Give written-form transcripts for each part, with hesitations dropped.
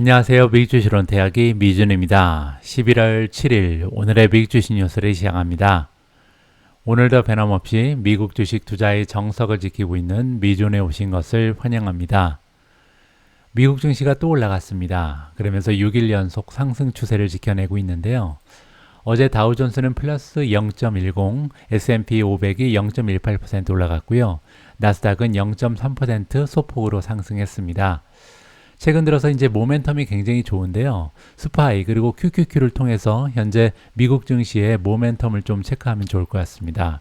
안녕하세요. 미국주식론 대학의 미준입니다. 11월 7일 오늘의 미국주식 뉴스를 시작합니다. 오늘도 변함없이 미국 주식 투자의 정석을 지키고 있는 미준에 오신 것을 환영합니다. 미국 증시가 또 올라갔습니다. 그러면서 6일 연속 상승 추세를 지켜내고 있는데요. 어제 다우존스는 플러스 0.10, S&P 500이 0.18% 올라갔고요. 나스닥은 0.3% 소폭으로 상승했습니다. 최근 들어서 이제 모멘텀이 굉장히 좋은데요. 스파이 그리고 QQQ를 통해서 현재 미국 증시의 모멘텀을 좀 체크하면 좋을 것 같습니다.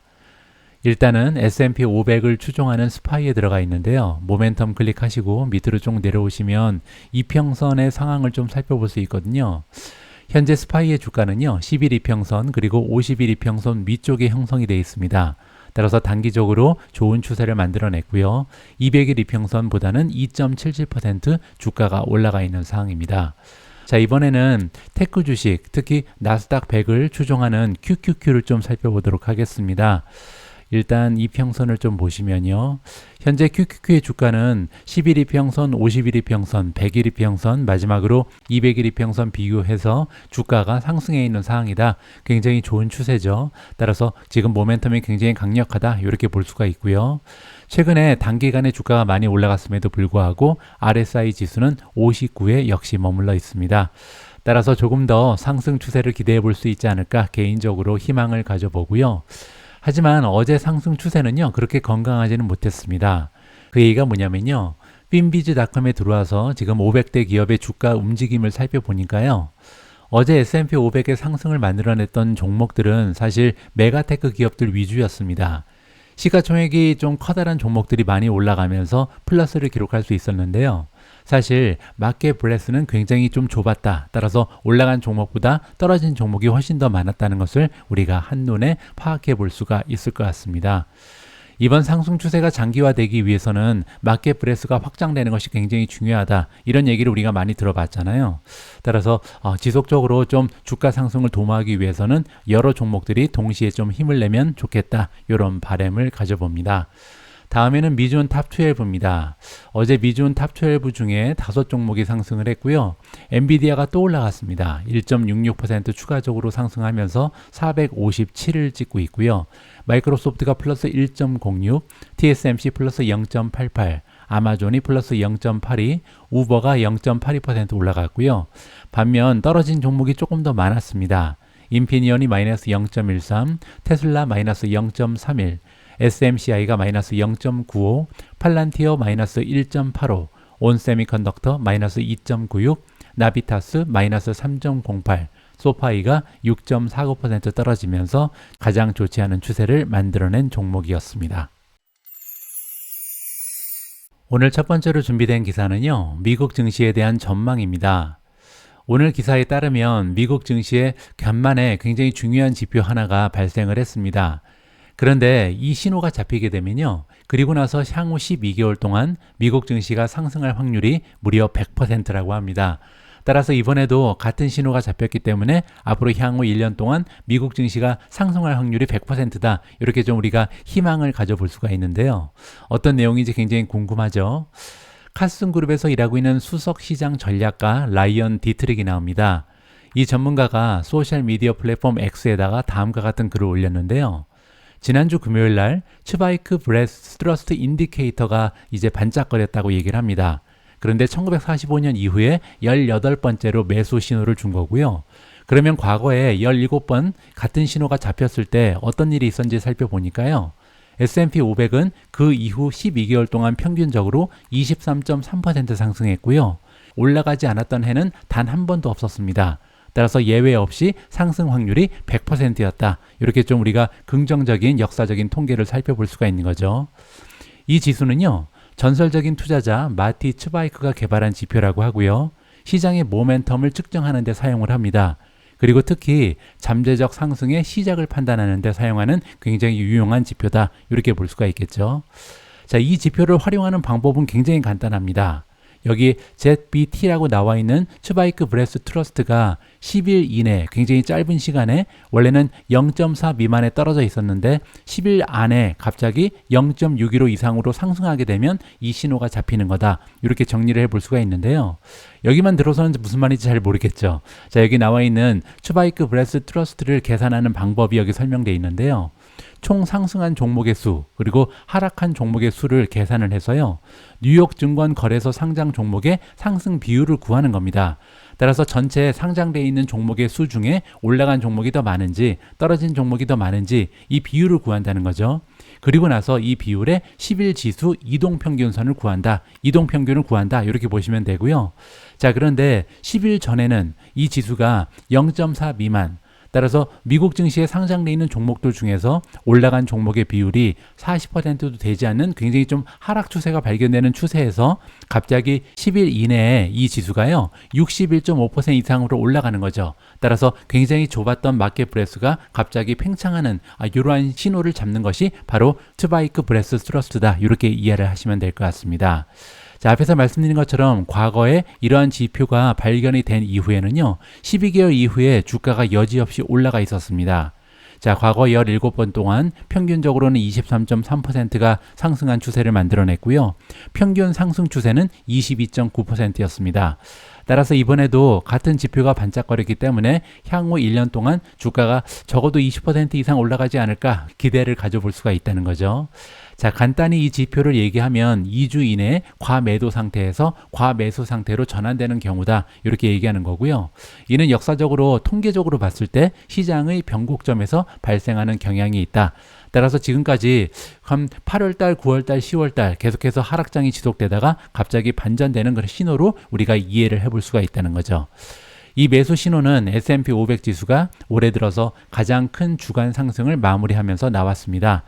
일단은 S&P 500을 추종하는 스파이에 들어가 있는데요. 모멘텀 클릭하시고 밑으로 쭉 내려오시면 이평선의 상황을 좀 살펴볼 수 있거든요. 현재 스파이의 주가는요. 10일 이평선 그리고 50일 이평선 위쪽에 형성이 되어 있습니다. 따라서 단기적으로 좋은 추세를 만들어냈고요. 200일 이평선보다는 2.77% 주가가 올라가 있는 상황입니다. 자, 이번에는 테크 주식, 특히 나스닥 100을 추종하는 QQQ를 좀 살펴보도록 하겠습니다. 일단 이평선을 좀 보시면요. 현재 QQQ의 주가는 10일 이평선, 50일 이평선, 100일 이평선, 마지막으로 200일 이평선 비교해서 주가가 상승해 있는 상황이다. 굉장히 좋은 추세죠. 따라서 지금 모멘텀이 굉장히 강력하다. 이렇게 볼 수가 있고요. 최근에 단기간에 주가가 많이 올라갔음에도 불구하고 RSI 지수는 59에 역시 머물러 있습니다. 따라서 조금 더 상승 추세를 기대해 볼 수 있지 않을까 개인적으로 희망을 가져보고요. 하지만 어제 상승 추세는요 그렇게 건강하지는 못했습니다. 그 얘기가 뭐냐면요, 핀비즈닷컴에 들어와서 지금 500대 기업의 주가 움직임을 살펴보니까요, 어제 S&P 500의 상승을 만들어냈던 종목들은 사실 메가테크 기업들 위주였습니다. 시가총액이 좀 커다란 종목들이 많이 올라가면서 플러스를 기록할 수 있었는데요. 사실 마켓 브레스는 굉장히 좀 좁았다. 따라서 올라간 종목보다 떨어진 종목이 훨씬 더 많았다는 것을 우리가 한눈에 파악해 볼 수가 있을 것 같습니다. 이번 상승 추세가 장기화되기 위해서는 마켓 브레스가 확장되는 것이 굉장히 중요하다. 이런 얘기를 우리가 많이 들어봤잖아요. 따라서 지속적으로 좀 주가 상승을 도모하기 위해서는 여러 종목들이 동시에 좀 힘을 내면 좋겠다. 이런 바람을 가져봅니다. 다음에는 미주온 탑12입니다. 어제 미주온 탑12 중에 5종목이 상승을 했고요. 엔비디아가 또 올라갔습니다. 1.66% 추가적으로 상승하면서 457을 찍고 있고요. 마이크로소프트가 플러스 1.06, TSMC 플러스 0.88, 아마존이 플러스 0.82, 우버가 0.82% 올라갔고요. 반면 떨어진 종목이 조금 더 많았습니다. 인피니언이 마이너스 0.13, 테슬라 마이너스 0.31, SMCI가 마이너스 0.95, 팔란티어 마이너스 1.85, 온세미컨덕터 마이너스 2.96, 나비타스 마이너스 3.08, 소파이가 6.49% 떨어지면서 가장 좋지 않은 추세를 만들어낸 종목이었습니다. 오늘 첫 번째로 준비된 기사는요, 미국 증시에 대한 전망입니다. 오늘 기사에 따르면 미국 증시에 간만에 굉장히 중요한 지표 하나가 발생을 했습니다. 그런데 이 신호가 잡히게 되면요, 그리고 나서 향후 12개월 동안 미국 증시가 상승할 확률이 무려 100%라고 합니다. 따라서 이번에도 같은 신호가 잡혔기 때문에 앞으로 향후 1년 동안 미국 증시가 상승할 확률이 100%다. 이렇게 좀 우리가 희망을 가져볼 수가 있는데요. 어떤 내용인지 굉장히 궁금하죠? 카슨 그룹에서 일하고 있는 수석 시장 전략가 라이언 디트릭이 나옵니다. 이 전문가가 소셜미디어 플랫폼 X에다가 다음과 같은 글을 올렸는데요. 지난주 금요일 날 스파이크 브레스 트러스트 인디케이터가 이제 반짝거렸다고 얘기를 합니다. 그런데 1945년 이후에 18번째로 매수 신호를 준 거고요. 그러면 과거에 17번 같은 신호가 잡혔을 때 어떤 일이 있었는지 살펴보니까요. S&P 500은 그 이후 12개월 동안 평균적으로 23.3% 상승했고요. 올라가지 않았던 해는 단 한 번도 없었습니다. 따라서 예외 없이 상승 확률이 100%였다. 이렇게 좀 우리가 긍정적인 역사적인 통계를 살펴볼 수가 있는 거죠. 이 지수는요, 전설적인 투자자 마티 츠바이크가 개발한 지표라고 하고요. 시장의 모멘텀을 측정하는 데 사용을 합니다. 그리고 특히 잠재적 상승의 시작을 판단하는 데 사용하는 굉장히 유용한 지표다. 이렇게 볼 수가 있겠죠. 자, 이 지표를 활용하는 방법은 굉장히 간단합니다. 여기 ZBT라고 나와 있는 츠바이크 브레스 트러스트가 10일 이내 굉장히 짧은 시간에 원래는 0.4 미만에 떨어져 있었는데 10일 안에 갑자기 0.615 이상으로 상승하게 되면 이 신호가 잡히는 거다. 이렇게 정리를 해볼 수가 있는데요. 여기만 들어서는 무슨 말인지 잘 모르겠죠. 자, 여기 나와 있는 츠바이크 브레스 트러스트를 계산하는 방법이 여기 설명되어 있는데요. 총 상승한 종목의 수 그리고 하락한 종목의 수를 계산을 해서요. 뉴욕 증권 거래소 상장 종목의 상승 비율을 구하는 겁니다. 따라서 전체 상장되어 있는 종목의 수 중에 올라간 종목이 더 많은지 떨어진 종목이 더 많은지 이 비율을 구한다는 거죠. 그리고 나서 이 비율의 10일 지수 이동평균선을 구한다. 이동평균을 구한다. 이렇게 보시면 되고요. 자, 그런데 10일 전에는 이 지수가 0.4 미만 따라서 미국 증시에 상장되어 있는 종목들 중에서 올라간 종목의 비율이 40%도 되지 않는 굉장히 좀 하락 추세가 발견되는 추세에서 갑자기 10일 이내에 이 지수가요 61.5% 이상으로 올라가는 거죠. 따라서 굉장히 좁았던 마켓 브레스가 갑자기 팽창하는 이러한 신호를 잡는 것이 바로 츠바이크 브레스 트러스트다. 이렇게 이해를 하시면 될 것 같습니다. 자, 앞에서 말씀드린 것처럼 과거에 이러한 지표가 발견이 된 이후에는요 12개월 이후에 주가가 여지없이 올라가 있었습니다. 자, 과거 17번 동안 평균적으로는 23.3%가 상승한 추세를 만들어냈고요. 평균 상승 추세는 22.9%였습니다. 따라서 이번에도 같은 지표가 반짝거렸기 때문에 향후 1년 동안 주가가 적어도 20% 이상 올라가지 않을까 기대를 가져볼 수가 있다는 거죠. 자, 간단히 이 지표를 얘기하면 2주 이내에 과매도 상태에서 과매수 상태로 전환되는 경우다. 이렇게 얘기하는 거고요. 이는 역사적으로 통계적으로 봤을 때 시장의 변곡점에서 발생하는 경향이 있다. 따라서 지금까지 한 8월달, 9월달, 10월달 계속해서 하락장이 지속되다가 갑자기 반전되는 그런 신호로 우리가 이해를 해볼 수가 있다는 거죠. 이 매수 신호는 S&P 500 지수가 올해 들어서 가장 큰 주간 상승을 마무리하면서 나왔습니다.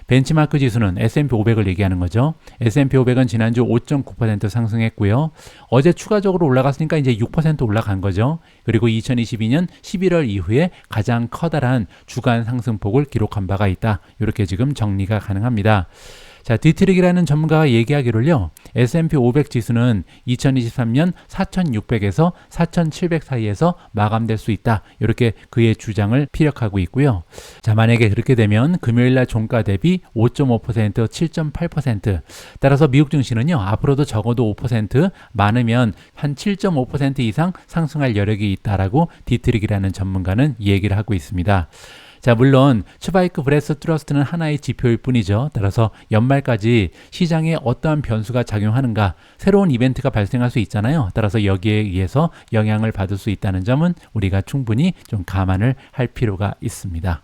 벤치마크 지수는 S&P 500을 얘기하는 거죠. S&P 500은 지난주 5.9% 상승했고요. 어제 추가적으로 올라갔으니까 이제 6% 올라간 거죠. 그리고 2022년 11월 이후에 가장 커다란 주간 상승폭을 기록한 바가 있다. 이렇게 지금 정리가 가능합니다. 자, 디트릭이라는 전문가가 얘기하기를요. S&P 500 지수는 2023년 4,600에서 4,700 사이에서 마감될 수 있다. 이렇게 그의 주장을 피력하고 있고요. 자, 만약에 그렇게 되면 금요일날 종가 대비 5.5%, 7.8% 따라서 미국 증시는요. 앞으로도 적어도 5% 많으면 한 7.5% 이상 상승할 여력이 있다라고 디트릭이라는 전문가는 얘기를 하고 있습니다. 자, 물론 츠바이크 브레스 트러스트는 하나의 지표일 뿐이죠. 따라서 연말까지 시장에 어떠한 변수가 작용하는가, 새로운 이벤트가 발생할 수 있잖아요. 따라서 여기에 의해서 영향을 받을 수 있다는 점은 우리가 충분히 좀 감안을 할 필요가 있습니다.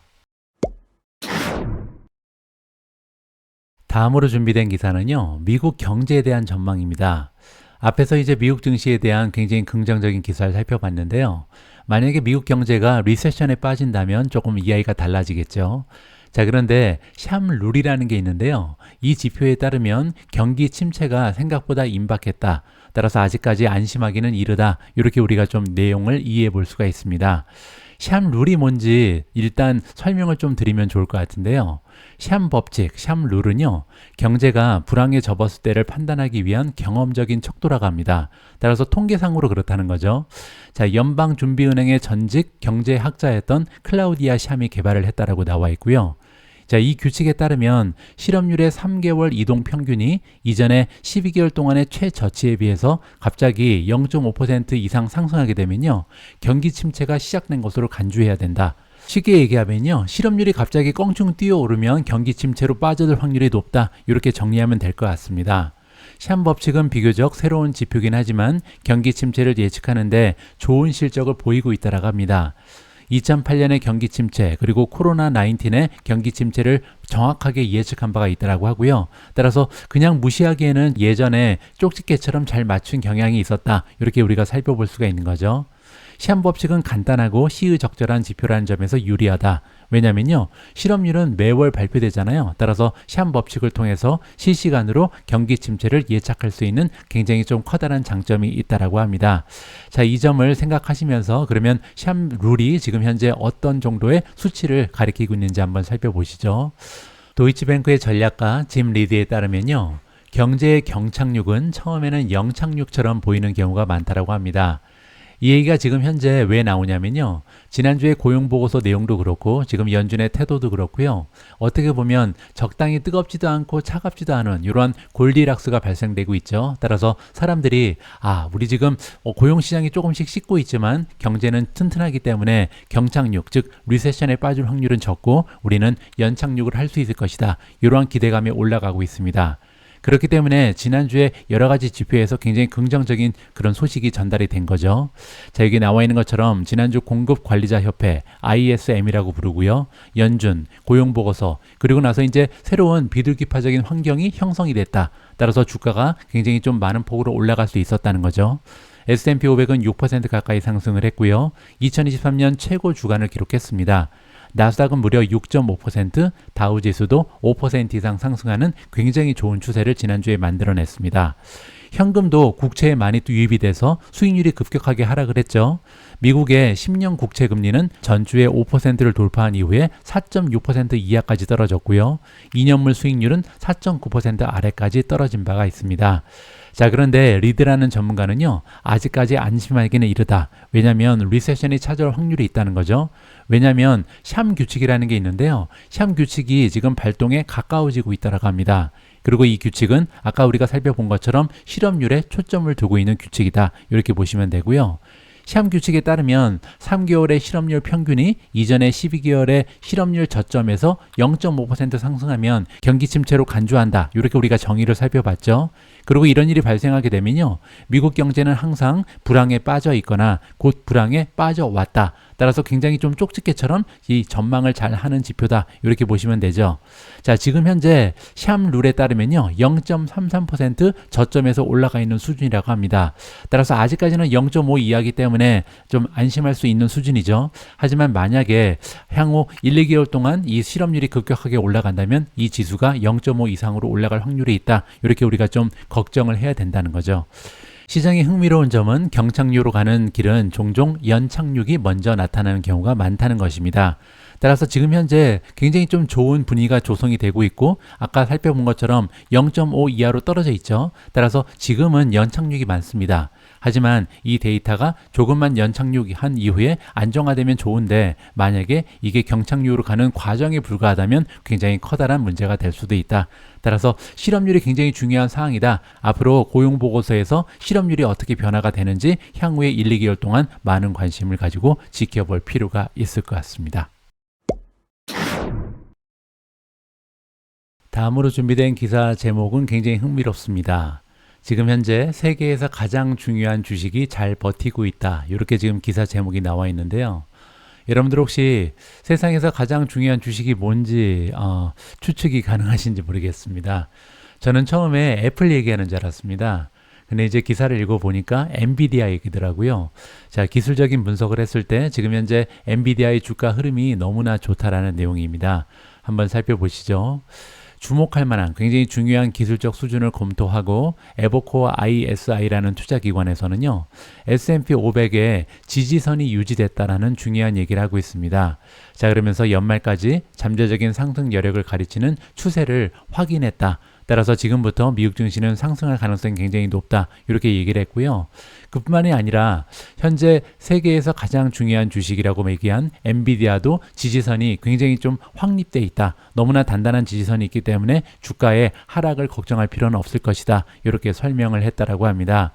다음으로 준비된 기사는요, 미국 경제에 대한 전망입니다. 앞에서 이제 미국 증시에 대한 굉장히 긍정적인 기사를 살펴봤는데요. 만약에 미국 경제가 리세션에 빠진다면 조금 이야기가 달라지겠죠. 자, 그런데 샴룰이라는 게 있는데요. 이 지표에 따르면 경기 침체가 생각보다 임박했다. 따라서 아직까지 안심하기는 이르다. 이렇게 우리가 좀 내용을 이해해 볼 수가 있습니다. 샴룰이 뭔지 일단 설명을 좀 드리면 좋을 것 같은데요. 샴 법칙, 샴룰은요, 경제가 불황에 접었을 때를 판단하기 위한 경험적인 척도라고 합니다. 따라서 통계상으로 그렇다는 거죠. 자, 연방준비은행의 전직 경제학자였던 클라우디아 샴이 개발을 했다라고 나와 있고요. 자, 이 규칙에 따르면 실업률의 3개월 이동 평균이 이전에 12개월 동안의 최저치에 비해서 갑자기 0.5% 이상 상승하게 되면요, 경기 침체가 시작된 것으로 간주해야 된다. 쉽게 얘기하면요, 실업률이 갑자기 껑충 뛰어오르면 경기 침체로 빠져들 확률이 높다. 이렇게 정리하면 될 것 같습니다. 샴 법칙은 비교적 새로운 지표긴 하지만 경기 침체를 예측하는데 좋은 실적을 보이고 있다고 합니다. 2008년의 경기 침체 그리고 코로나19의 경기 침체를 정확하게 예측한 바가 있다고 하고요. 따라서 그냥 무시하기에는 예전에 쪽집게처럼 잘 맞춘 경향이 있었다. 이렇게 우리가 살펴볼 수가 있는 거죠. 샴 법칙은 간단하고 시의적절한 지표라는 점에서 유리하다. 왜냐면요, 실업률은 매월 발표되잖아요. 따라서 샴 법칙을 통해서 실시간으로 경기 침체를 예측할 수 있는 굉장히 좀 커다란 장점이 있다라고 합니다. 자, 이 점을 생각하시면서 그러면 샴 룰이 지금 현재 어떤 정도의 수치를 가리키고 있는지 한번 살펴보시죠. 도이치뱅크의 전략가 짐 리드에 따르면요, 경제의 경착륙은 처음에는 영착륙처럼 보이는 경우가 많다고 합니다. 이 얘기가 지금 현재 왜 나오냐면요. 지난주에 고용보고서 내용도 그렇고 지금 연준의 태도도 그렇고요. 어떻게 보면 적당히 뜨겁지도 않고 차갑지도 않은 이러한 골디락스가 발생되고 있죠. 따라서 사람들이 우리 지금 고용시장이 조금씩 식고 있지만 경제는 튼튼하기 때문에 경착륙, 즉 리세션에 빠질 확률은 적고 우리는 연착륙을 할 수 있을 것이다. 이러한 기대감이 올라가고 있습니다. 그렇기 때문에 지난주에 여러 가지 지표에서 굉장히 긍정적인 그런 소식이 전달이 된 거죠. 자, 여기 나와 있는 것처럼 지난주 공급관리자협회 ISM이라고 부르고요. 연준, 고용보고서, 그리고 나서 이제 새로운 비둘기파적인 환경이 형성이 됐다. 따라서 주가가 굉장히 좀 많은 폭으로 올라갈 수 있었다는 거죠. S&P 500은 6% 가까이 상승을 했고요. 2023년 최고 주간을 기록했습니다. 나스닥은 무려 6.5%, 다우지수도 5% 이상 상승하는 굉장히 좋은 추세를 지난주에 만들어냈습니다. 현금도 국채에 많이 또 유입이 돼서 수익률이 급격하게 하락을 했죠. 미국의 10년 국채 금리는 전주에 5%를 돌파한 이후에 4.6% 이하까지 떨어졌고요. 2년물 수익률은 4.9% 아래까지 떨어진 바가 있습니다. 자, 그런데 리드라는 전문가는요, 아직까지 안심하기는 이르다. 왜냐하면 리세션이 찾아올 확률이 있다는 거죠. 왜냐하면 샴 규칙이라는 게 있는데요. 샴 규칙이 지금 발동에 가까워지고 있다고 합니다. 그리고 이 규칙은 아까 우리가 살펴본 것처럼 실업률에 초점을 두고 있는 규칙이다. 이렇게 보시면 되고요. 샴 규칙에 따르면 3개월의 실업률 평균이 이전의 12개월의 실업률 저점에서 0.5% 상승하면 경기 침체로 간주한다. 이렇게 우리가 정의를 살펴봤죠. 그리고 이런 일이 발생하게 되면요. 미국 경제는 항상 불황에 빠져 있거나 곧 불황에 빠져왔다. 따라서 굉장히 좀 쪽집게처럼 이 전망을 잘 하는 지표다. 이렇게 보시면 되죠. 자, 지금 현재 샴 룰에 따르면요. 0.33% 저점에서 올라가 있는 수준이라고 합니다. 따라서 아직까지는 0.5 이하이기 때문에 좀 안심할 수 있는 수준이죠. 하지만 만약에 향후 1, 2개월 동안 이 실업률이 급격하게 올라간다면 이 지수가 0.5 이상으로 올라갈 확률이 있다. 이렇게 우리가 좀 걱정을 해야 된다는 거죠. 시장이 흥미로운 점은 경착륙으로 가는 길은 종종 연착륙이 먼저 나타나는 경우가 많다는 것입니다. 따라서 지금 현재 굉장히 좀 좋은 분위기가 조성이 되고 있고 아까 살펴본 것처럼 0.5 이하로 떨어져 있죠. 따라서 지금은 연착륙이 많습니다. 하지만 이 데이터가 조금만 연착륙한 이후에 안정화되면 좋은데 만약에 이게 경착륙으로 가는 과정에 불과하다면 굉장히 커다란 문제가 될 수도 있다. 따라서 실업률이 굉장히 중요한 사항이다. 앞으로 고용보고서에서 실업률이 어떻게 변화가 되는지 향후에 1, 2개월 동안 많은 관심을 가지고 지켜볼 필요가 있을 것 같습니다. 다음으로 준비된 기사 제목은 굉장히 흥미롭습니다. 지금 현재 세계에서 가장 중요한 주식이 잘 버티고 있다. 이렇게 지금 기사 제목이 나와 있는데요. 여러분들 혹시 세상에서 가장 중요한 주식이 뭔지 추측이 가능하신지 모르겠습니다. 저는 처음에 애플 얘기하는 줄 알았습니다. 근데 이제 기사를 읽어보니까 엔비디아 얘기더라고요. 자, 기술적인 분석을 했을 때 지금 현재 엔비디아의 주가 흐름이 너무나 좋다라는 내용입니다. 한번 살펴보시죠. 주목할 만한 굉장히 중요한 기술적 수준을 검토하고 에버코어 ISI라는 투자기관에서는요. S&P 500의 지지선이 유지됐다라는 중요한 얘기를 하고 있습니다. 자, 그러면서 연말까지 잠재적인 상승 여력을 가리치는 추세를 확인했다. 따라서 지금부터 미국 증시는 상승할 가능성이 굉장히 높다. 이렇게 얘기를 했고요. 그뿐만이 아니라 현재 세계에서 가장 중요한 주식이라고 얘기한 엔비디아도 지지선이 굉장히 좀 확립돼 있다. 너무나 단단한 지지선이 있기 때문에 주가의 하락을 걱정할 필요는 없을 것이다. 이렇게 설명을 했다라고 합니다.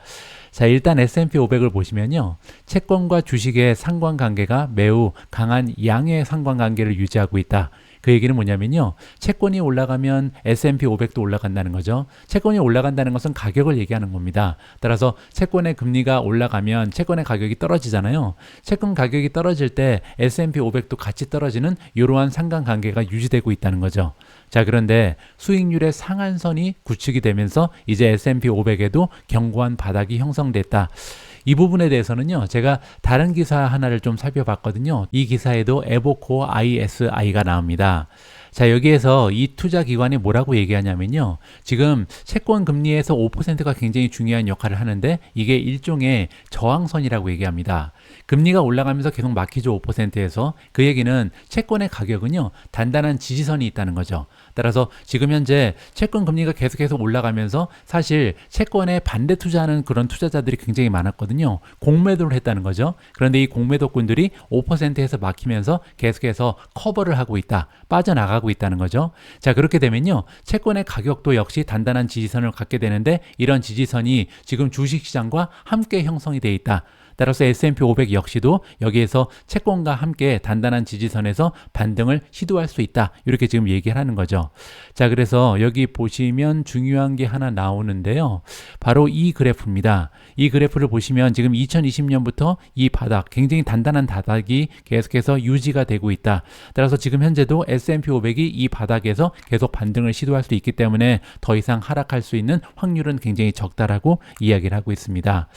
자, 일단 S&P 500을 보시면요. 채권과 주식의 상관관계가 매우 강한 양의 상관관계를 유지하고 있다. 그 얘기는 뭐냐면요. 채권이 올라가면 S&P 500도 올라간다는 거죠. 채권이 올라간다는 것은 가격을 얘기하는 겁니다. 따라서 채권의 금리가 올라가면 채권의 가격이 떨어지잖아요. 채권 가격이 떨어질 때 S&P 500도 같이 떨어지는 이러한 상관관계가 유지되고 있다는 거죠. 자, 그런데 수익률의 상한선이 구축이 되면서 이제 S&P 500에도 견고한 바닥이 형성됐다. 이 부분에 대해서는요, 제가 다른 기사 하나를 좀 살펴봤거든요. 이 기사에도 에버코어 ISI가 나옵니다. 자, 여기에서 이 투자 기관이 뭐라고 얘기하냐면요. 지금 채권 금리에서 5%가 굉장히 중요한 역할을 하는데 이게 일종의 저항선이라고 얘기합니다. 금리가 올라가면서 계속 막히죠. 5%에서. 그 얘기는 채권의 가격은요. 단단한 지지선이 있다는 거죠. 따라서 지금 현재 채권 금리가 계속해서 올라가면서 사실 채권에 반대 투자하는 그런 투자자들이 굉장히 많았거든요. 공매도를 했다는 거죠. 그런데 이 공매도꾼들이 5%에서 막히면서 계속해서 커버를 하고 있다, 빠져나가고 있다는 거죠. 자, 그렇게 되면요, 채권의 가격도 역시 단단한 지지선을 갖게 되는데 이런 지지선이 지금 주식시장과 함께 형성이 돼 있다. 따라서 S&P 500 역시도 여기에서 채권과 함께 단단한 지지선에서 반등을 시도할 수 있다. 이렇게 지금 얘기를 하는 거죠. 자, 그래서 여기 보시면 중요한 게 하나 나오는데요. 바로 이 그래프입니다. 이 그래프를 보시면 지금 2020년부터 이 바닥, 굉장히 단단한 바닥이 계속해서 유지가 되고 있다. 따라서 지금 현재도 S&P 500이 이 바닥에서 계속 반등을 시도할 수 있기 때문에 더 이상 하락할 수 있는 확률은 굉장히 적다라고 이야기를 하고 있습니다.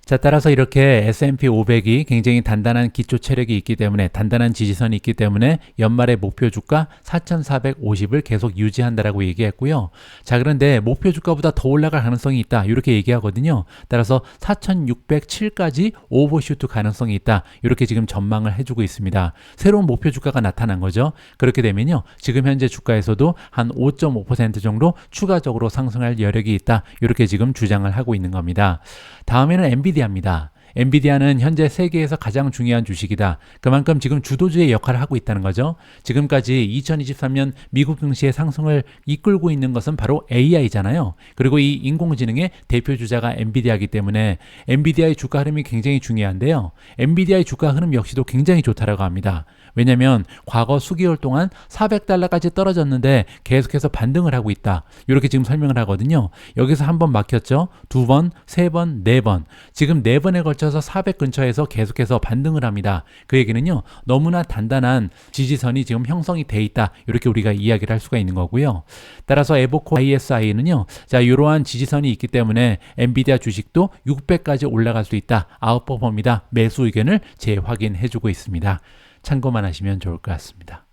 자, 따라서 이렇게 S&P 500이 굉장히 단단한 기초 체력이 있기 때문에, 단단한 지지선이 있기 때문에 연말의 목표 주가 4,450을 계속 유지한다라고 얘기했고요. 자, 그런데 목표 주가보다 더 올라갈 가능성이 있다, 이렇게 얘기하거든요. 따라서 4,607까지 오버슈트 가능성이 있다, 이렇게 지금 전망을 해주고 있습니다. 새로운 목표 주가가 나타난 거죠. 그렇게 되면요, 지금 현재 주가에서도 한 5.5% 정도 추가적으로 상승할 여력이 있다, 이렇게 지금 주장을 하고 있는 겁니다. 다음에는 엔비디아입니다. 엔비디아는 현재 세계에서 가장 중요한 주식이다. 그만큼 지금 주도주의 역할을 하고 있다는 거죠. 지금까지 2023년 미국 증시의 상승을 이끌고 있는 것은 바로 AI잖아요. 그리고 이 인공지능의 대표 주자가 엔비디아이기 때문에 엔비디아의 주가 흐름이 굉장히 중요한데요. 엔비디아의 주가 흐름 역시도 굉장히 좋다라고 합니다. 왜냐하면 과거 수개월 동안 $400까지 떨어졌는데 계속해서 반등을 하고 있다, 이렇게 지금 설명을 하거든요. 여기서 한 번 막혔죠. 두 번, 세 번, 네 번. 지금 네 번에 걸쳐서 400 근처에서 계속해서 반등을 합니다. 그 얘기는요, 너무나 단단한 지지선이 지금 형성이 돼 있다, 이렇게 우리가 이야기를 할 수가 있는 거고요. 따라서 에보코 ISI는요, 자, 이러한 지지선이 있기 때문에 엔비디아 주식도 600까지 올라갈 수 있다, 아웃퍼폼이다, 매수 의견을 재확인해 주고 있습니다. 참고만 하시면 좋을 것 같습니다.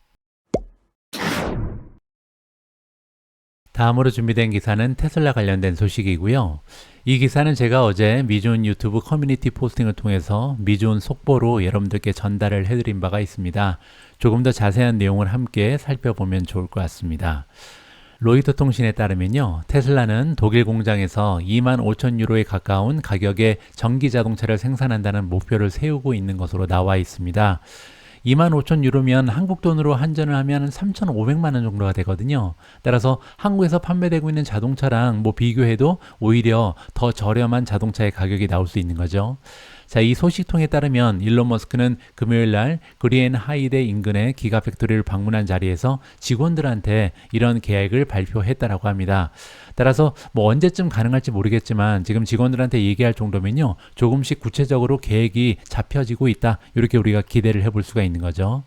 다음으로 준비된 기사는 테슬라 관련된 소식이고요. 이 기사는 제가 어제 미존 유튜브 커뮤니티 포스팅을 통해서 미존 속보로 여러분들께 전달을 해드린 바가 있습니다. 조금 더 자세한 내용을 함께 살펴보면 좋을 것 같습니다. 로이터 통신에 따르면요, 테슬라는 독일 공장에서 25,000유로에 가까운 가격의 전기 자동차를 생산한다는 목표를 세우고 있는 것으로 나와 있습니다. 25,000유로면 한국 돈으로 환전을 하면 3,500만 원 정도가 되거든요. 따라서 한국에서 판매되고 있는 자동차랑 비교해도 오히려 더 저렴한 자동차의 가격이 나올 수 있는 거죠. 자, 이 소식통에 따르면 일론 머스크는 금요일 날 그리엔 하이데 인근의 기가 팩토리를 방문한 자리에서 직원들한테 이런 계획을 발표했다라고 합니다. 따라서 언제쯤 가능할지 모르겠지만 지금 직원들한테 얘기할 정도면요, 조금씩 구체적으로 계획이 잡혀지고 있다, 이렇게 우리가 기대를 해볼 수가 있는 거죠.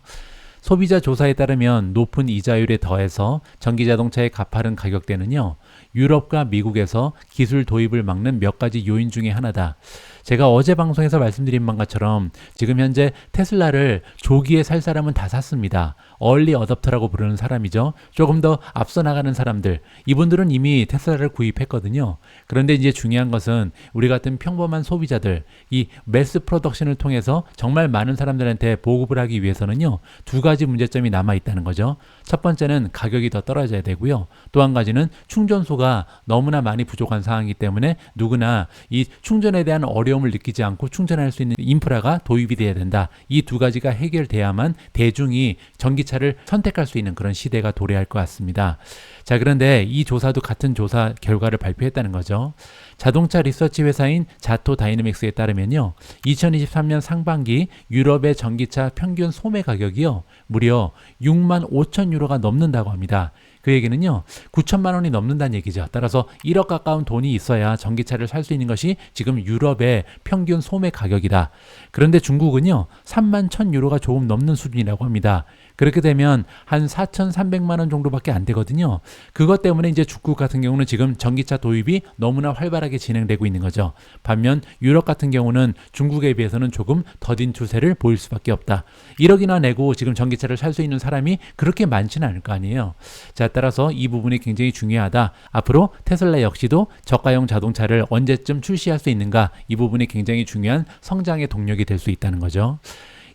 소비자 조사에 따르면 높은 이자율에 더해서 전기자동차의 가파른 가격대는요, 유럽과 미국에서 기술 도입을 막는 몇 가지 요인 중에 하나다. 제가 어제 방송에서 말씀드린 것처럼 지금 현재 테슬라를 조기에 살 사람은 다 샀습니다. 얼리 어댑터라고 부르는 사람이죠. 조금 더 앞서 나가는 사람들, 이분들은 이미 테슬라를 구입했거든요. 그런데 이제 중요한 것은 우리 같은 평범한 소비자들, 이 매스 프로덕션을 통해서 정말 많은 사람들한테 보급을 하기 위해서는요, 두 가지 문제점이 남아 있다는 거죠. 첫 번째는 가격이 더 떨어져야 되고요. 또 한 가지는 충전소가 너무나 많이 부족한 상황이기 때문에 누구나 이 충전에 대한 어려움을 느끼지 않고 충전할 수 있는 인프라가 도입이 돼야 된다. 이 두 가지가 해결돼야만 대중이 전기차를 선택할 수 있는 그런 시대가 도래할 것 같습니다. 자, 그런데 이 조사도 같은 조사 결과를 발표했다는 거죠. 자동차 리서치 회사인 자토 다이내믹스에 따르면요, 2023년 상반기 유럽의 전기차 평균 소매 가격이요, 무려 65,000유로가 넘는다고 합니다. 그 얘기는요, 9천만 원이 넘는다는 얘기죠. 따라서 1억 가까운 돈이 있어야 전기차를 살 수 있는 것이 지금 유럽의 평균 소매 가격이다. 그런데 중국은요, 31,000유로가 조금 넘는 수준이라고 합니다. 그렇게 되면 한 4,300만 원 정도밖에 안 되거든요. 그것 때문에 이제 중국 같은 경우는 지금 전기차 도입이 너무나 활발하게 진행되고 있는 거죠. 반면 유럽 같은 경우는 중국에 비해서는 조금 더딘 추세를 보일 수밖에 없다. 1억이나 내고 지금 전기차를 살 수 있는 사람이 그렇게 많지는 않을 거 아니에요. 자, 따라서 이 부분이 굉장히 중요하다. 앞으로 테슬라 역시도 저가형 자동차를 언제쯤 출시할 수 있는가, 이 부분이 굉장히 중요한 성장의 동력이 될 수 있다는 거죠.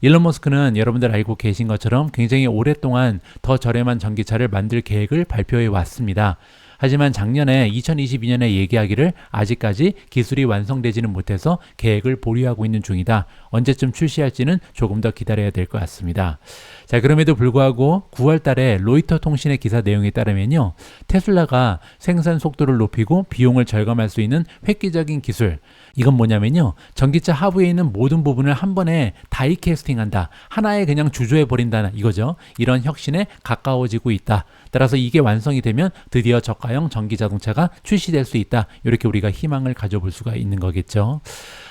일론 머스크는 여러분들 알고 계신 것처럼 굉장히 오랫동안 더 저렴한 전기차를 만들 계획을 발표해 왔습니다. 하지만 작년에 2022년에 얘기하기를 아직까지 기술이 완성되지는 못해서 계획을 보류하고 있는 중이다. 언제쯤 출시할지는 조금 더 기다려야 될 것 같습니다. 자, 그럼에도 불구하고 9월 달에 로이터 통신의 기사 내용에 따르면요. 테슬라가 생산 속도를 높이고 비용을 절감할 수 있는 획기적인 기술, 이건 뭐냐면요. 전기차 하부에 있는 모든 부분을 한 번에 다이 캐스팅한다. 하나에 그냥 주조해 버린다 이거죠. 이런 혁신에 가까워지고 있다. 따라서 이게 완성이 되면 드디어 저가형 전기 자동차가 출시될 수 있다. 이렇게 우리가 희망을 가져볼 수가 있는 거겠죠.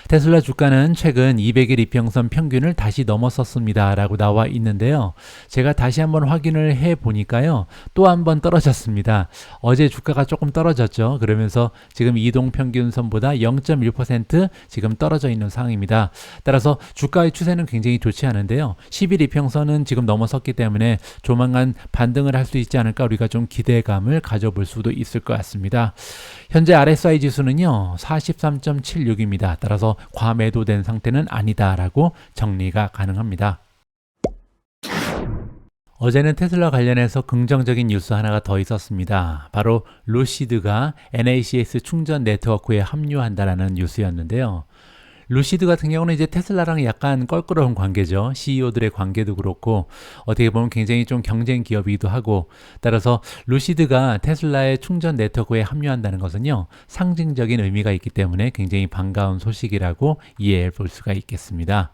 테슬라 주가는 최근 200일 이평선 평균을 다시 넘어섰습니다. 라고 나와 있는데요. 제가 다시 한번 확인을 해 보니까요. 또 한 번 떨어졌습니다. 어제 주가가 조금 떨어졌죠. 그러면서 지금 이동 평균선보다 0.1% 지금 떨어져 있는 상황입니다. 따라서 주가의 추세는 굉장히 좋지 않은데요. 10일 이평선은 지금 넘어섰기 때문에 조만간 반등을 할 수 있지 않을까 우리가 좀 기대감을 가져볼 수도 있을 것 같습니다. 현재 RSI 지수는요. 43.76입니다. 따라서 과매도된 상태는 아니다라고 정리가 가능합니다. 어제는 테슬라 관련해서 긍정적인 뉴스 하나가 더 있었습니다. 바로 루시드가 NACS 충전 네트워크에 합류한다라는 뉴스였는데요. 루시드 같은 경우는 이제 테슬라랑 약간 껄끄러운 관계죠. CEO들의 관계도 그렇고 어떻게 보면 굉장히 좀 경쟁 기업이기도 하고 따라서 루시드가 테슬라의 충전 네트워크에 합류한다는 것은요. 상징적인 의미가 있기 때문에 굉장히 반가운 소식이라고 이해해 볼 수가 있겠습니다.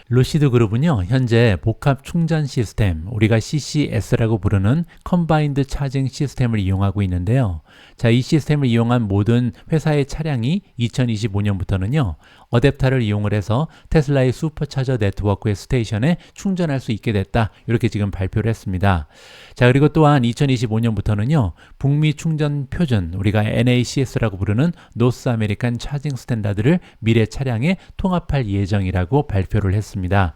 루시드 그룹은요, 현재 복합 충전 시스템, 우리가 CCS라고 부르는 컴바인드 차징 시스템을 이용하고 있는데요. 자, 이 시스템을 이용한 모든 회사의 차량이 2025년부터는요, 어댑터를 이용을 해서 테슬라의 슈퍼차저 네트워크의 스테이션에 충전할 수 있게 됐다. 이렇게 지금 발표를 했습니다. 자, 그리고 또한 2025년부터는요, 북미 충전 표준, 우리가 NACS라고 부르는 노스 아메리칸 차징 스탠다드를 미래 차량에 통합할 예정이라고 발표를 했습니다.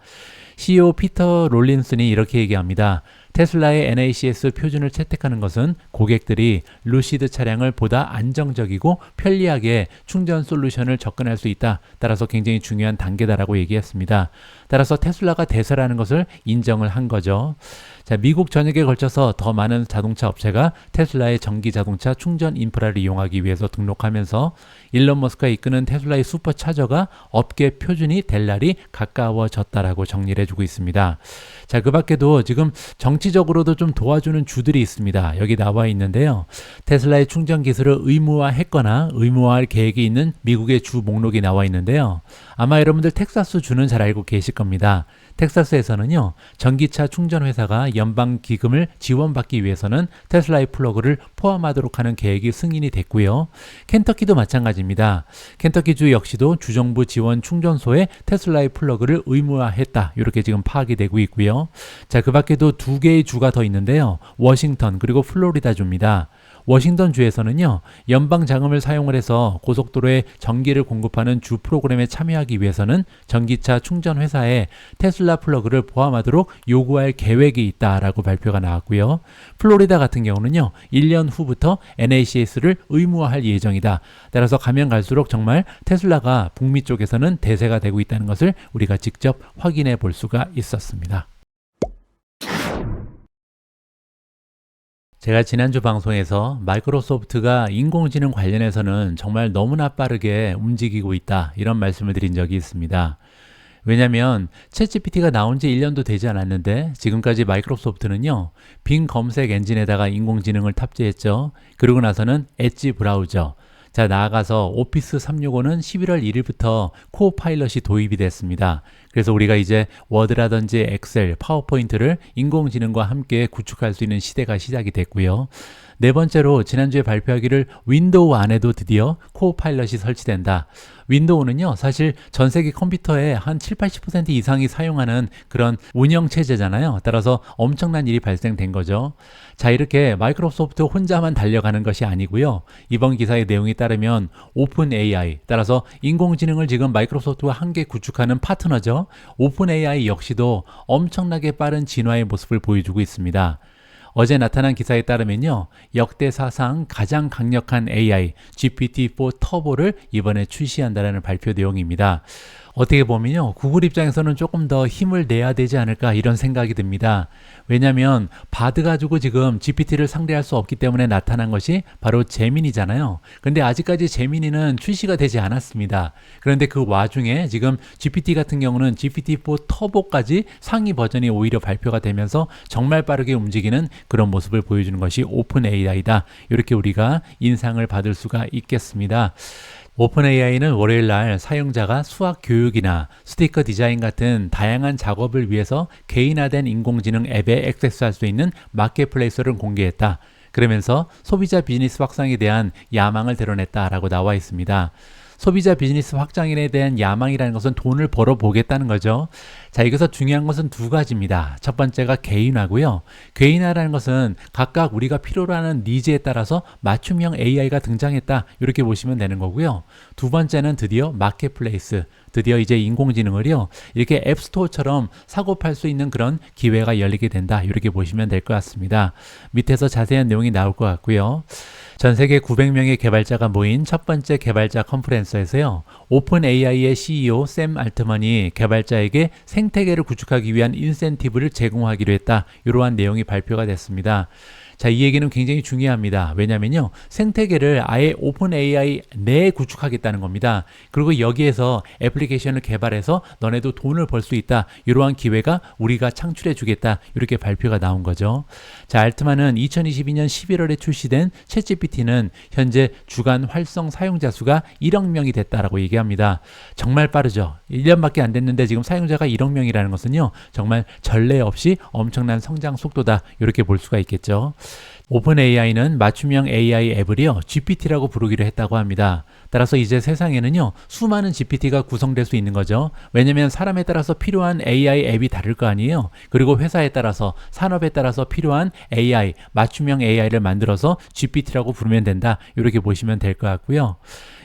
CEO 피터 롤린슨이 이렇게 얘기합니다. 테슬라의 NACS 표준을 채택하는 것은 고객들이 루시드 차량을 보다 안정적이고 편리하게 충전 솔루션을 접근할 수 있다. 따라서 굉장히 중요한 단계다라고 얘기했습니다. 따라서 테슬라가 대세라는 것을 인정을 한 거죠. 자, 미국 전역에 걸쳐서 더 많은 자동차 업체가 테슬라의 전기 자동차 충전 인프라를 이용하기 위해서 등록하면서 일론 머스크가 이끄는 테슬라의 슈퍼차저가 업계 표준이 될 날이 가까워졌다라고 정리를 해주고 있습니다. 자, 그 밖에도 지금 정치적으로도 좀 도와주는 주들이 있습니다. 여기 나와 있는데요. 테슬라의 충전 기술을 의무화했거나 의무화할 계획이 있는 미국의 주 목록이 나와 있는데요. 아마 여러분들 텍사스 주는 잘 알고 계실 겁니다. 텍사스에서는요, 전기차 충전 회사가 연방 기금을 지원받기 위해서는 테슬라의 플러그를 포함하도록 하는 계획이 승인이 됐고요. 켄터키도 마찬가지입니다. 켄터키주 역시도 주정부 지원 충전소에 테슬라의 플러그를 의무화했다. 이렇게 지금 파악이 되고 있고요. 자, 그 밖에도 두 개의 주가 더 있는데요. 워싱턴 그리고 플로리다 주입니다. 워싱턴 주에서는요, 연방 자금을 사용을 해서 고속도로에 전기를 공급하는 주 프로그램에 참여하기 위해서는 전기차 충전 회사에 테슬라 플러그를 포함하도록 요구할 계획이 있다라고 발표가 나왔고요. 플로리다 같은 경우는요, 1년 후부터 NACS를 의무화할 예정이다. 따라서 가면 갈수록 정말 테슬라가 북미 쪽에서는 대세가 되고 있다는 것을 우리가 직접 확인해 볼 수가 있었습니다. 제가 지난주 방송에서 마이크로소프트가 인공지능 관련해서는 정말 너무나 빠르게 움직이고 있다 이런 말씀을 드린 적이 있습니다. 왜냐하면 챗GPT가 나온 지 1년도 되지 않았는데 지금까지 마이크로소프트는요, 빙 검색 엔진에다가 인공지능을 탑재했죠. 그러고 나서는 엣지 브라우저, 자, 나아가서 오피스 365는 11월 1일부터 코파일럿이 도입이 됐습니다. 그래서 우리가 이제 워드라든지 엑셀, 파워포인트를 인공지능과 함께 구축할 수 있는 시대가 시작이 됐고요. 네 번째로 지난주에 발표하기를 윈도우 안에도 드디어 코파일럿이 설치된다. 윈도우는요, 사실 전 세계 컴퓨터의 한 70-80% 이상이 사용하는 그런 운영체제잖아요. 따라서 엄청난 일이 발생된 거죠. 자, 이렇게 마이크로소프트 혼자만 달려가는 것이 아니고요. 이번 기사의 내용에 따르면 오픈 AI, 따라서 인공지능을 지금 마이크로소프트와 함께 구축하는 파트너죠. 오픈 AI 역시도 엄청나게 빠른 진화의 모습을 보여주고 있습니다. 어제 나타난 기사에 따르면요, 역대 사상 가장 강력한 AI GPT-4 터보를 이번에 출시한다는 발표 내용입니다. 어떻게 보면요, 구글 입장에서는 조금 더 힘을 내야 되지 않을까 이런 생각이 듭니다. 왜냐하면 바드 가지고 지금 GPT를 상대할 수 없기 때문에 나타난 것이 바로 제미니잖아요. 그런데 아직까지 제미니는 출시가 되지 않았습니다. 그런데 그 와중에 지금 GPT 같은 경우는 GPT-4 터보까지 상위 버전이 오히려 발표가 되면서 정말 빠르게 움직이는 그런 모습을 보여주는 것이 오픈 AI다. 이렇게 우리가 인상을 받을 수가 있겠습니다. 오픈 AI는 월요일 날 사용자가 수학 교육이나 스티커 디자인 같은 다양한 작업을 위해서 개인화된 인공지능 앱에 액세스할 수 있는 마켓플레이스를 공개했다. 그러면서 소비자 비즈니스 확장에 대한 야망을 드러냈다라고 나와 있습니다. 소비자 비즈니스 확장에 대한 야망이라는 것은 돈을 벌어보겠다는 거죠. 자, 여기서 중요한 것은 두 가지입니다. 첫 번째가 개인화고요. 개인화라는 것은 각각 우리가 필요로 하는 니즈에 따라서 맞춤형 AI가 등장했다. 이렇게 보시면 되는 거고요. 두 번째는 드디어 마켓플레이스. 드디어 이제 인공지능을요, 이렇게 앱스토어처럼 사고 팔 수 있는 그런 기회가 열리게 된다. 이렇게 보시면 될 것 같습니다. 밑에서 자세한 내용이 나올 것 같고요. 전 세계 900명의 개발자가 모인 첫 번째 개발자 컨퍼런스에서요, 오픈 AI의 CEO 샘 알트먼이 개발자에게 생태계를 구축하기 위한 인센티브를 제공하기로 했다. 이러한 내용이 발표가 됐습니다. 자, 이 얘기는 굉장히 중요합니다. 왜냐면요, 생태계를 아예 오픈 AI 내에 구축하겠다는 겁니다. 그리고 여기에서 애플리케이션을 개발해서 너네도 돈을 벌 수 있다. 이러한 기회가 우리가 창출해 주겠다. 이렇게 발표가 나온 거죠. 자, 알트만은 2022년 11월에 출시된 챗GPT는 현재 주간 활성 사용자 수가 1억 명이 됐다라고 얘기합니다. 정말 빠르죠. 1년밖에 안 됐는데 지금 사용자가 1억 명이라는 것은요, 정말 전례 없이 엄청난 성장 속도다. 이렇게 볼 수가 있겠죠. 오픈 AI는 맞춤형 AI 앱을요, GPT라고 부르기로 했다고 합니다. 따라서 이제 세상에는요, 수많은 GPT가 구성될 수 있는 거죠. 왜냐면 사람에 따라서 필요한 AI 앱이 다를 거 아니에요. 그리고 회사에 따라서, 산업에 따라서 필요한 AI, 맞춤형 AI를 만들어서 GPT라고 부르면 된다. 이렇게 보시면 될 것 같고요.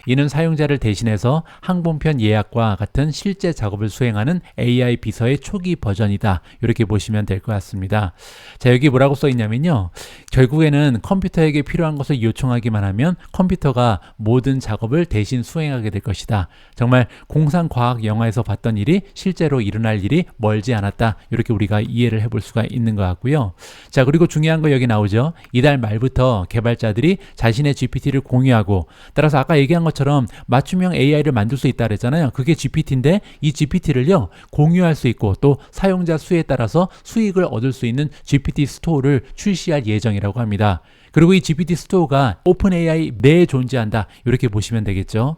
이는 사용자를 대신해서 항공편 예약과 같은 실제 작업을 수행하는 AI 비서의 초기 버전이다. 이렇게 보시면 될 것 같습니다. 자, 여기 뭐라고 써 있냐면요, 결국에는 컴퓨터에게 필요한 것을 요청하기만 하면 컴퓨터가 모든 작업을 대신 수행하게 될 것이다. 정말 공상과학 영화에서 봤던 일이 실제로 일어날 일이 멀지 않았다. 이렇게 우리가 이해를 해볼 수가 있는 것 같고요. 자, 그리고 중요한 거 여기 나오죠. 이달 말부터 개발자들이 자신의 GPT를 공유하고, 따라서 아까 얘기한 것처럼 맞춤형 AI를 만들 수 있다 그랬잖아요. 그게 GPT인데 이 GPT를요, 공유할 수 있고 또 사용자 수에 따라서 수익을 얻을 수 있는 GPT 스토어를 출시할 예정이라고 합니다. 그리고 이 GPT 스토어가 오픈 AI 내에 존재한다. 이렇게 보시면 되겠죠.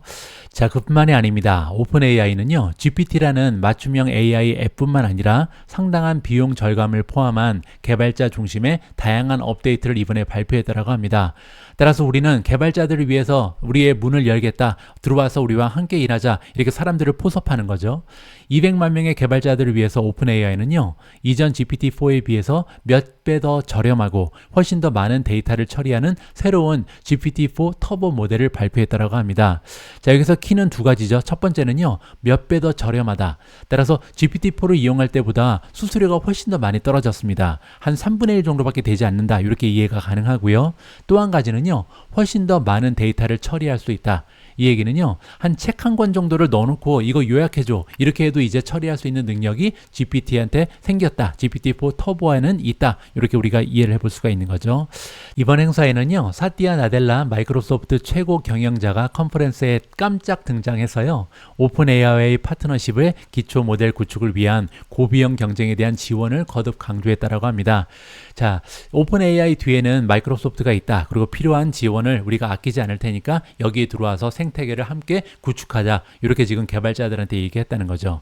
자, 그뿐만이 아닙니다. 오픈 AI는요, GPT라는 맞춤형 AI 앱뿐만 아니라 상당한 비용 절감을 포함한 개발자 중심의 다양한 업데이트를 이번에 발표했다고 합니다. 따라서 우리는 개발자들을 위해서 우리의 문을 열겠다. 들어와서 우리와 함께 일하자. 이렇게 사람들을 포섭하는 거죠. 200만 명의 개발자들을 위해서 오픈 AI는요, 이전 GPT-4에 비해서 몇 배 더 저렴하고 훨씬 더 많은 데이터를 처리하는 새로운 GPT-4 터보 모델을 발표했다고 합니다. 자, 여기서 키는 두 가지죠. 첫 번째는요, 몇 배 더 저렴하다. 따라서 GPT-4를 이용할 때보다 수수료가 훨씬 더 많이 떨어졌습니다. 한 3분의 1 정도밖에 되지 않는다. 이렇게 이해가 가능하고요. 또 한 가지는요, 훨씬 더 많은 데이터를 처리할 수 있다. 이 얘기는요, 한 책 한 권 정도를 넣어놓고 이거 요약해줘. 이렇게 해도 이제 처리할 수 있는 능력이 GPT한테 생겼다. GPT-4 터보에는 있다. 이렇게 우리가 이해를 해볼 수가 있는 거죠. 이번 행사에는요, 사티아 나델라 마이크로소프트 최고 경영자가 컨퍼런스에 깜짝 등장해서요, 오픈 AI의 파트너십의 기초 모델 구축을 위한 고비용 경쟁에 대한 지원을 거듭 강조했다고 합니다. 자, 오픈 AI 뒤에는 마이크로소프트가 있다. 그리고 필요한 지원을 우리가 아끼지 않을 테니까 여기에 들어와서 생태계를 함께 구축하자. 이렇게 지금 개발자들한테 얘기했다는 거죠.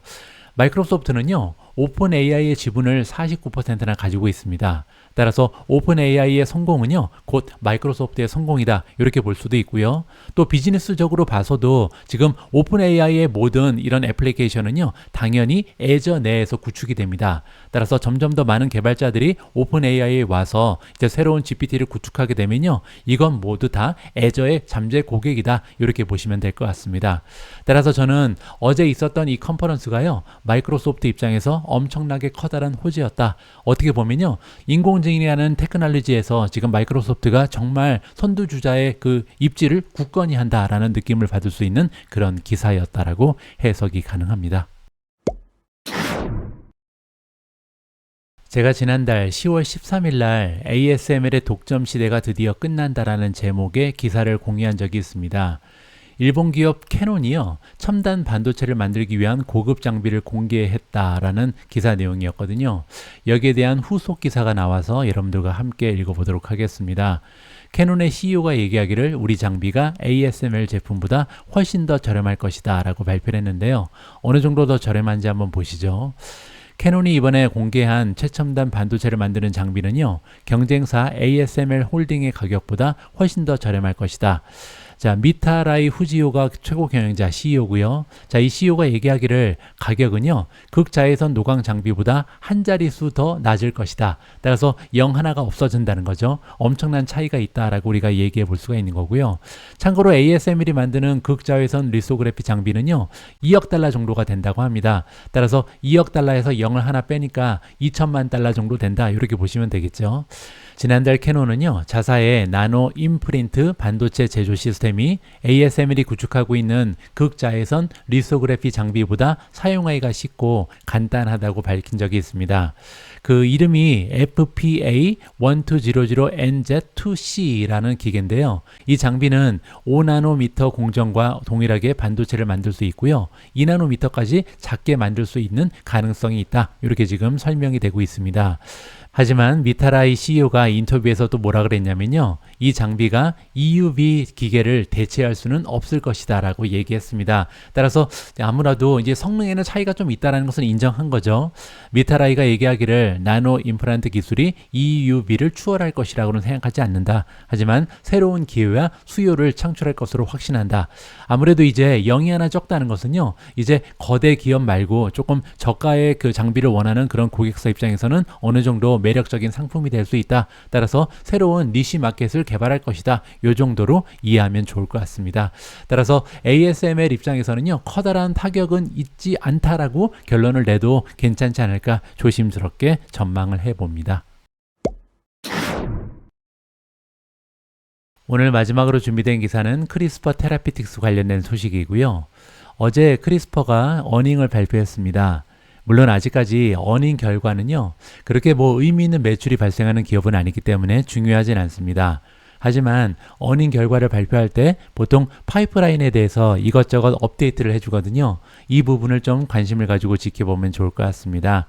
마이크로소프트는요, 오픈 AI의 지분을 49%나 가지고 있습니다. 따라서 오픈 AI의 성공은요, 곧 마이크로소프트의 성공이다. 이렇게 볼 수도 있고요. 또 비즈니스적으로 봐서도 지금 오픈 AI의 모든 이런 애플리케이션은요, 당연히 애저 내에서 구축이 됩니다. 따라서 점점 더 많은 개발자들이 오픈 AI에 와서 이제 새로운 GPT를 구축하게 되면요, 이건 모두 다 애저의 잠재 고객이다. 이렇게 보시면 될 것 같습니다. 따라서 저는 어제 있었던 이 컨퍼런스가요, 마이크로소프트 입장에서 엄청나게 커다란 호재였다. 어떻게 보면요, 인공지능 인공지능이라는 테크놀로지에서 지금 마이크로소프트가 정말 선두주자의 그 입지를 굳건히 한다라는 느낌을 받을 수 있는 그런 기사였다라고 해석이 가능합니다. 제가 지난달 10월 13일 날 ASML의 독점 시대가 드디어 끝난다라는 제목의 기사를 공유한 적이 있습니다. 일본 기업 캐논이요, 첨단 반도체를 만들기 위한 고급 장비를 공개했다라는 기사 내용이었거든요. 여기에 대한 후속 기사가 나와서 여러분들과 함께 읽어보도록 하겠습니다. 캐논의 CEO가 얘기하기를 우리 장비가 ASML 제품보다 훨씬 더 저렴할 것이다 라고 발표를 했는데요. 어느 정도 더 저렴한지 한번 보시죠. 캐논이 이번에 공개한 최첨단 반도체를 만드는 장비는요, 경쟁사 ASML 홀딩의 가격보다 훨씬 더 저렴할 것이다. 자, 미타라이 후지오가 최고 경영자 CEO고요. 자, 이 CEO가 얘기하기를 가격은요, 극자외선 노광 장비보다 한 자릿수 더 낮을 것이다. 따라서 0 하나가 없어진다는 거죠. 엄청난 차이가 있다라고 우리가 얘기해 볼 수가 있는 거고요. 참고로 ASML이 만드는 극자외선 리소그래피 장비는요, 2억 달러 정도가 된다고 합니다. 따라서 2억 달러에서 0을 하나 빼니까 2천만 달러 정도 된다. 이렇게 보시면 되겠죠. 지난달 캐논은요, 자사의 나노 임프린트 반도체 제조 시스템이 ASML이 구축하고 있는 극자외선 리소그래피 장비보다 사용하기가 쉽고 간단하다고 밝힌 적이 있습니다. 그 이름이 FPA1200NZ2C라는 기계인데요. 이 장비는 5나노미터 공정과 동일하게 반도체를 만들 수 있고요. 2나노미터까지 작게 만들 수 있는 가능성이 있다. 이렇게 지금 설명이 되고 있습니다. 하지만 미타라이 CEO가 인터뷰에서 또 뭐라 그랬냐면요, 이 장비가 EUV 기계를 대체할 수는 없을 것이다 라고 얘기했습니다. 따라서 아무래도 이제 성능에는 차이가 좀 있다는 것은 인정한 거죠. 미타라이가 얘기하기를 나노 임플란트 기술이 EUV를 추월할 것이라고는 생각하지 않는다. 하지만 새로운 기회와 수요를 창출할 것으로 확신한다. 아무래도 이제 0이 하나 적다는 것은요, 이제 거대 기업 말고 조금 저가의 그 장비를 원하는 그런 고객사 입장에서는 어느 정도 매력적인 상품이 될 수 있다. 따라서 새로운 니시 마켓을 개발할 것이다. 이 정도로 이해하면 좋을 것 같습니다. 따라서 ASML 입장에서는요, 커다란 타격은 있지 않다라고 결론을 내도 괜찮지 않을까 조심스럽게 전망을 해봅니다. 오늘 마지막으로 준비된 기사는 크리스퍼 테라피틱스 관련된 소식이고요. 어제 크리스퍼가 어닝을 발표했습니다. 물론 아직까지 어닝 결과는요, 그렇게 의미 있는 매출이 발생하는 기업은 아니기 때문에 중요하진 않습니다. 하지만 어닝 결과를 발표할 때 보통 파이프라인에 대해서 이것저것 업데이트를 해주거든요. 이 부분을 좀 관심을 가지고 지켜보면 좋을 것 같습니다.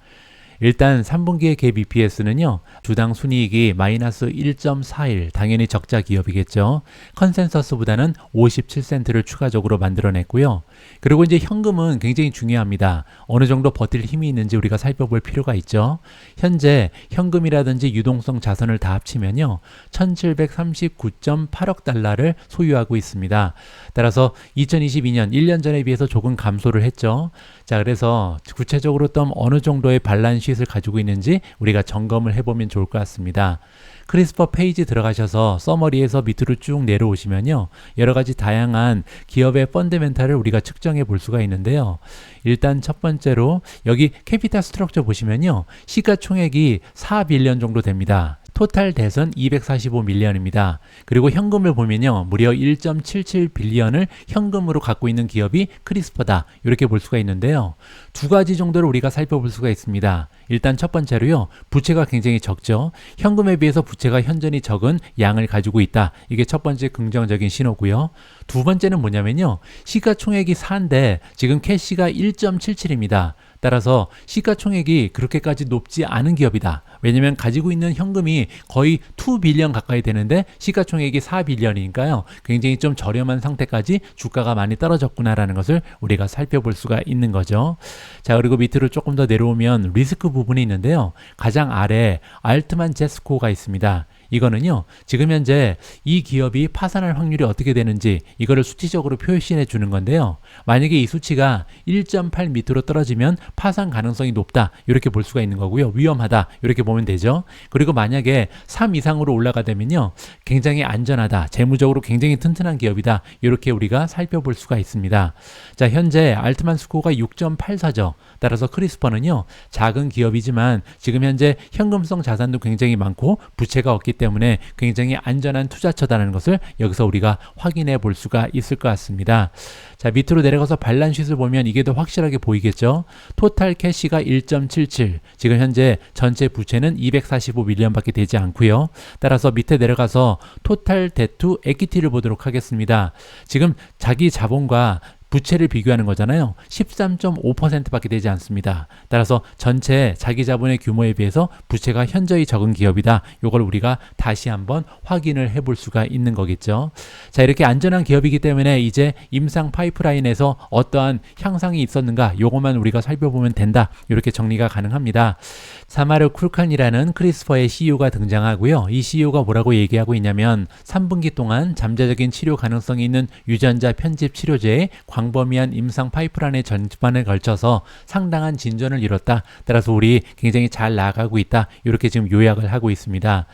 일단 3분기의 갭 EPS는요, 주당 순이익이 마이너스 1.41, 당연히 적자 기업이겠죠. 컨센서스보다는 57센트를 추가적으로 만들어냈고요. 그리고 이제 현금은 굉장히 중요합니다. 어느 정도 버틸 힘이 있는지 우리가 살펴볼 필요가 있죠. 현재 현금이라든지 유동성 자산을 다 합치면요, 1739.8억 달러를 소유하고 있습니다. 따라서 2022년 1년 전에 비해서 조금 감소를 했죠. 자, 그래서 구체적으로 또 어느 정도의 발란스 을 가지고 있는지 우리가 점검을 해보면 좋을 것 같습니다. 크리스퍼 페이지 들어가셔서 서머리에서 밑으로 쭉 내려오시면요, 여러 가지 다양한 기업의 펀더멘탈을 우리가 측정해 볼 수가 있는데요. 일단 첫 번째로 여기 캐피탈 스트럭처 보시면요, 시가총액이 4빌리언 정도 됩니다. 토탈 대선 245밀리언입니다. 그리고 현금을 보면요, 무려 1.77빌리언을 현금으로 갖고 있는 기업이 크리스퍼다. 이렇게 볼 수가 있는데요. 두 가지 정도를 우리가 살펴볼 수가 있습니다. 일단 첫 번째로요, 부채가 굉장히 적죠. 현금에 비해서 부채가 현저히 적은 양을 가지고 있다. 이게 첫 번째 긍정적인 신호고요. 두 번째는 뭐냐면요, 시가총액이 4인데 지금 캐시가 1.77입니다. 따라서 시가총액이 그렇게까지 높지 않은 기업이다. 왜냐면 가지고 있는 현금이 거의 2빌리언 가까이 되는데 시가총액이 4빌리언이니까요. 굉장히 좀 저렴한 상태까지 주가가 많이 떨어졌구나라는 것을 우리가 살펴볼 수가 있는 거죠. 자, 그리고 밑으로 조금 더 내려오면 리스크 부분이 있는데요. 가장 아래 알트만 제스코가 있습니다. 이거는요, 지금 현재 이 기업이 파산할 확률이 어떻게 되는지 이거를 수치적으로 표시해 주는 건데요. 만약에 이 수치가 1.8 밑으로 떨어지면 파산 가능성이 높다, 이렇게 볼 수가 있는 거고요. 위험하다, 이렇게 보면 되죠. 그리고 만약에 3 이상으로 올라가되면요, 굉장히 안전하다, 재무적으로 굉장히 튼튼한 기업이다, 이렇게 우리가 살펴볼 수가 있습니다. 자, 현재 알트만 스코어가 6.84죠. 따라서 크리스퍼는요, 작은 기업이지만 지금 현재 현금성 자산도 굉장히 많고 부채가 없기 때문에 굉장히 안전한 투자처다는 것을 여기서 우리가 확인해 볼 수가 있을 것 같습니다. 자, 밑으로 내려가서 발란시트를 보면 이게 더 확실하게 보이겠죠. 토탈 캐시가 1.77, 지금 현재 전체 부채는 245밀리언밖에 되지 않고요. 따라서 밑에 내려가서 토탈 데투 에퀴티를 보도록 하겠습니다. 지금 자기 자본과 부채를 비교하는 거잖아요. 13.5%밖에 되지 않습니다. 따라서 전체 자기 자본의 규모에 비해서 부채가 현저히 적은 기업이다. 이걸 우리가 다시 한번 확인을 해볼 수가 있는 거겠죠. 자, 이렇게 안전한 기업이기 때문에 이제 임상 파이프라인에서 어떠한 향상이 있었는가, 요것만 우리가 살펴보면 된다. 이렇게 정리가 가능합니다. 사마르 쿨칸이라는 크리스퍼의 CEO가 등장하고요. 이 CEO가 뭐라고 얘기하고 있냐면 3분기 동안 잠재적인 치료 가능성이 있는 유전자 편집 치료제의 광범위한 임상 파이프라인의 전반에 걸쳐서 상당한 진전을 이뤘다. 따라서 우리 굉장히 잘 나아가고 있다. 이렇게 지금 요약을 하고 있습니다.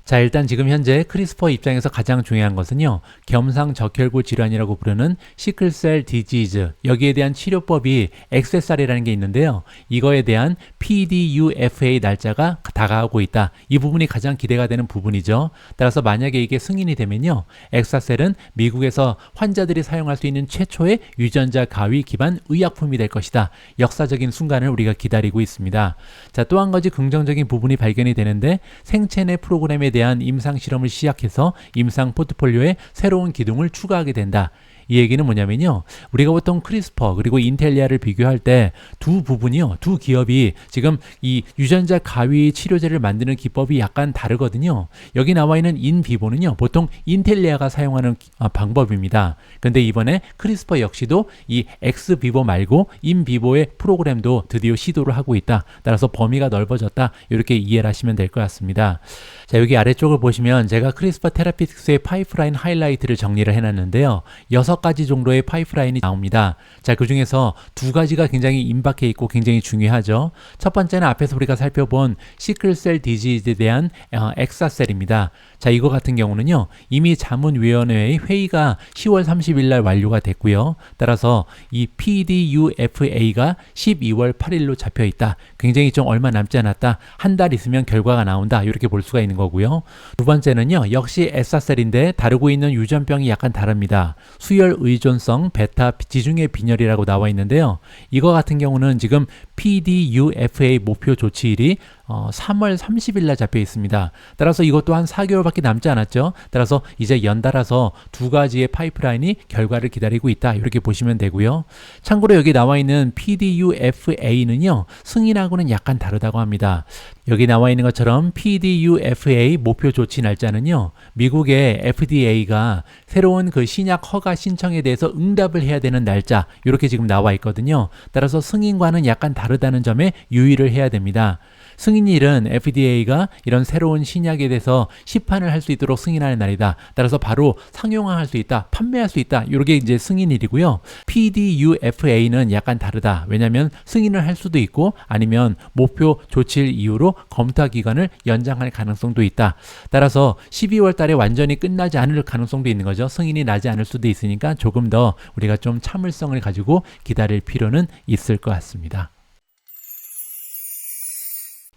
자, 일단 지금 현재 크리스퍼 입장에서 가장 중요한 것은요, 겸상적혈구 질환이라고 부르는 시클셀 디지즈, 여기에 대한 치료법이 XSR이라는 게 있는데요. 이거에 대한 PDUFA 날짜가 다가오고 있다. 이 부분이 가장 기대가 되는 부분이죠. 따라서 만약에 이게 승인이 되면요, 엑사셀은 미국에서 환자들이 사용할 수 있는 최초의 유전자 가위 기반 의약품이 될 것이다. 역사적인 순간을 우리가 기다리고 있습니다. 자, 또 한 가지 긍정적인 부분이 발견이 되는데, 생체 내 프로그램에 대한 임상 실험을 시작해서 임상 포트폴리오에 새로운 기둥을 추가하게 된다. 이 얘기는 뭐냐면요, 우리가 보통 크리스퍼 그리고 인텔리아를 비교할 때 두 부분이요, 두 기업이 지금 이 유전자 가위 치료제를 만드는 기법이 약간 다르거든요. 여기 나와 있는 인비보는요, 보통 인텔리아가 사용하는 방법입니다. 근데 이번에 크리스퍼 역시도 이 엑스비보 말고 인비보의 프로그램도 드디어 시도를 하고 있다. 따라서 범위가 넓어졌다. 이렇게 이해를 하시면 될 것 같습니다. 자, 여기 아래쪽을 보시면 제가 크리스퍼 테라피틱스의 파이프라인 하이라이트를 정리를 해놨는데요. 6가지 정도의 파이프라인이 나옵니다. 자, 그 중에서 2가지가 굉장히 임박해 있고 굉장히 중요하죠. 첫 번째는 앞에서 우리가 살펴본 시클셀 디지즈에 대한 엑사셀입니다. 자, 이거 같은 경우는요, 이미 자문위원회의 회의가 10월 30일 날 완료가 됐고요. 따라서 이 PDUFA가 12월 8일로 잡혀 있다. 굉장히 좀 얼마 남지 않았다. 한 달 있으면 결과가 나온다. 이렇게 볼 수가 있는 거고요. 두 번째는요, 역시 엑사셀인데 다루고 있는 유전병이 약간 다릅니다. 수혈 의존성 베타 지중해 빈혈이라고 나와 있는데요. 이거 같은 경우는 지금 PDUFA 목표 조치일이 3월 30일 날 잡혀 있습니다. 따라서 이것도 한 4개월밖에 남지 않았죠. 따라서 이제 연달아서 2가지의 파이프라인이 결과를 기다리고 있다. 이렇게 보시면 되고요. 참고로 여기 나와 있는 PDUFA는요, 승인하고는 약간 다르다고 합니다. 여기 나와 있는 것처럼 PDUFA 목표 조치 날짜는요, 미국의 FDA가 새로운 그 신약 허가 신청에 대해서 응답을 해야 되는 날짜, 이렇게 지금 나와 있거든요. 따라서 승인과는 약간 다르다는 점에 유의를 해야 됩니다. 승인일은 FDA가 이런 새로운 신약에 대해서 시판을 할 수 있도록 승인하는 날이다. 따라서 바로 상용화할 수 있다, 판매할 수 있다. 이게 이제 승인일이고요. PDUFA는 약간 다르다. 왜냐하면 승인을 할 수도 있고 아니면 목표 조치일 이후로 검토 기간을 연장할 가능성도 있다. 따라서 12월 달에 완전히 끝나지 않을 가능성도 있는 거죠. 승인이 나지 않을 수도 있으니까 조금 더 우리가 좀 참을성을 가지고 기다릴 필요는 있을 것 같습니다.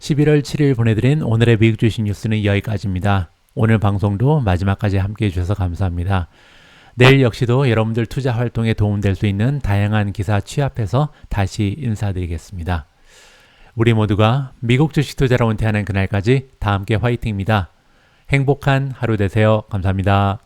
11월 7일 보내드린 오늘의 미국 주식 뉴스는 여기까지입니다. 오늘 방송도 마지막까지 함께해 주셔서 감사합니다. 내일 역시도 여러분들 투자 활동에 도움될 수 있는 다양한 기사 취합해서 다시 인사드리겠습니다. 우리 모두가 미국 주식 투자로 은퇴하는 그날까지 다 함께 화이팅입니다. 행복한 하루 되세요. 감사합니다.